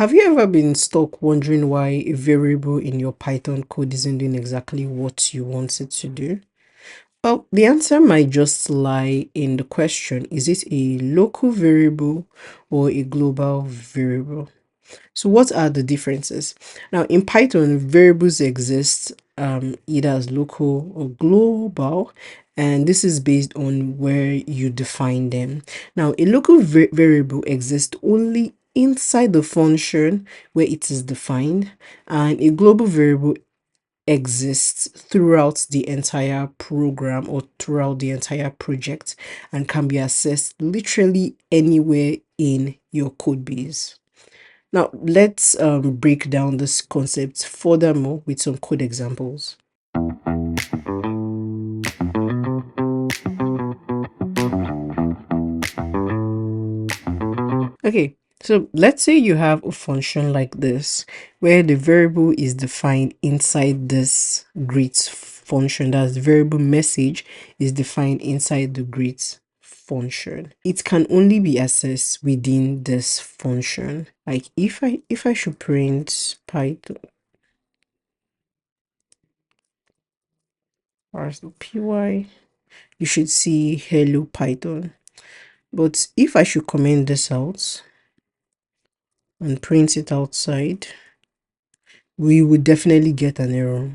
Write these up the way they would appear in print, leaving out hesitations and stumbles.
Have you ever been stuck wondering why a variable in your Python code isn't doing exactly what you want it to do? Well, the answer might just lie in the question, is it a local variable or a global variable? So what are the differences? Now, in Python, variables exist either as local or global, and this is based on where you define them. Now, a local variable exists only inside the function where it is defined, and a global variable exists throughout the entire program or throughout the entire project and can be accessed literally anywhere in your code base. Now, let's break down this concept furthermore with some code examples. Okay, so let's say you have a function like this, where the variable is defined inside this greet function. That's the variable message is defined inside the greet function. It can only be accessed within this function. Like if I should print Python py, you should see hello Python. But if I should comment this out and print it outside, we would definitely get an error.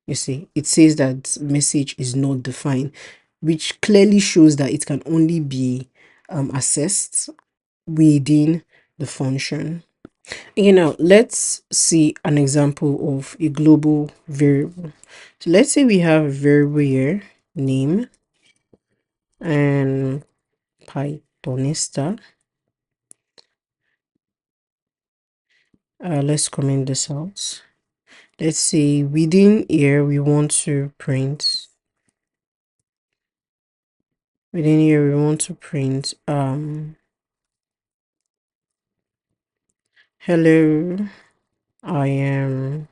You see, it says that message is not defined, which clearly shows that it can only be accessed within the function. Let's see an example of a global variable. So let's say we have a variable here, name and Pythonista. Let's comment this out. Let's say within here we want to print hello, I am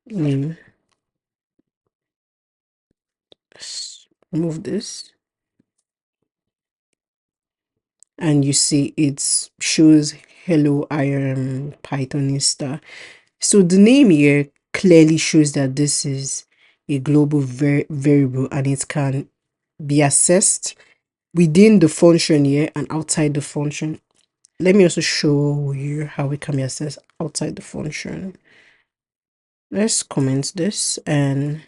name. Let's remove this, and you see it shows hello, I am Pythonista. So the name here clearly shows that this is a global variable and it can be accessed within the function here and outside the function. Let me also show you how it can be accessed outside the function. Let's comment this and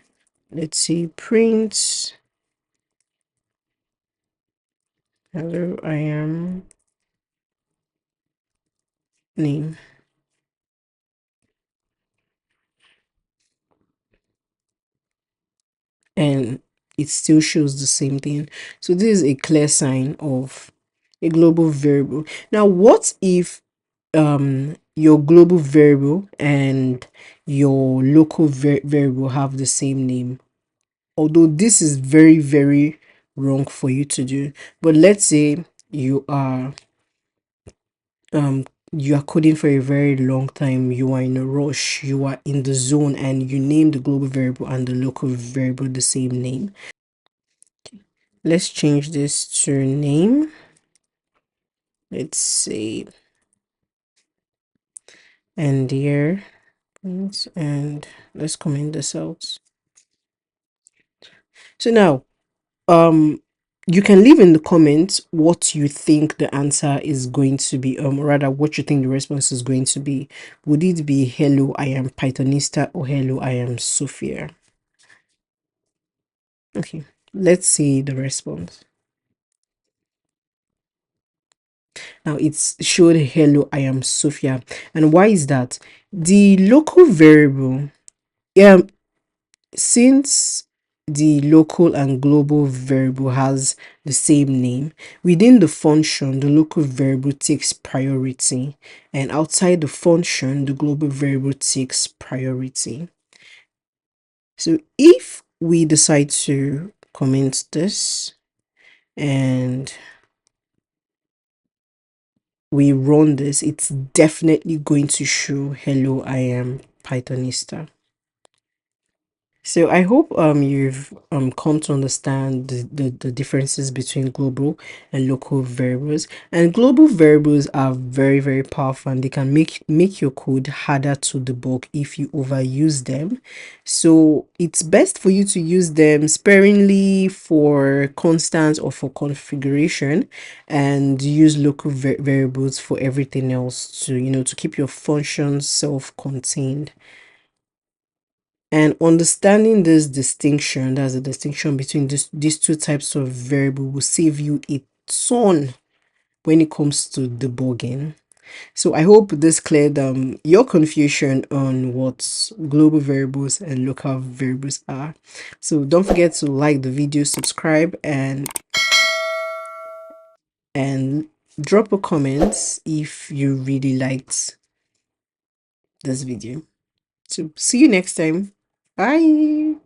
let's see print hello, I am name. And it still shows the same thing. So this is a clear sign of a global variable. Now, what if your global variable and your local variable have the same name? Although this is very, very wrong for you to do. But let's say you are coding for a very long time, you are in a rush, you are in the zone, and you name the global variable and the local variable the same name. Let's change this to name. Let's say and here, and let's comment this out. So now you can leave in the comments what you think the answer is going to be, rather what you think the response is going to be. Would it be hello, I am Pythonista, or hello, I am Sophia? Okay, let's see the response. Now it's showed hello, I am Sophia. And why is that? The local variable, yeah, since the local and global variable has the same name, within the function, the local variable takes priority, and outside the function, the global variable takes priority. So if we decide to comment this and we run this, it's definitely going to show hello, I am Pythonista. So I hope you've come to understand the differences between global and local variables. And global variables are very, very powerful, and they can make your code harder to debug if you overuse them. So it's best for you to use them sparingly for constant or for configuration, and use local variables for everything else, to to keep your functions self-contained. And understanding this distinction, that's the distinction between these two types of variable, will save you a ton when it comes to debugging. So I hope this cleared your confusion on what global variables and local variables are. So don't forget to like the video, subscribe, and drop a comment if you really liked this video. So see you next time. Bye.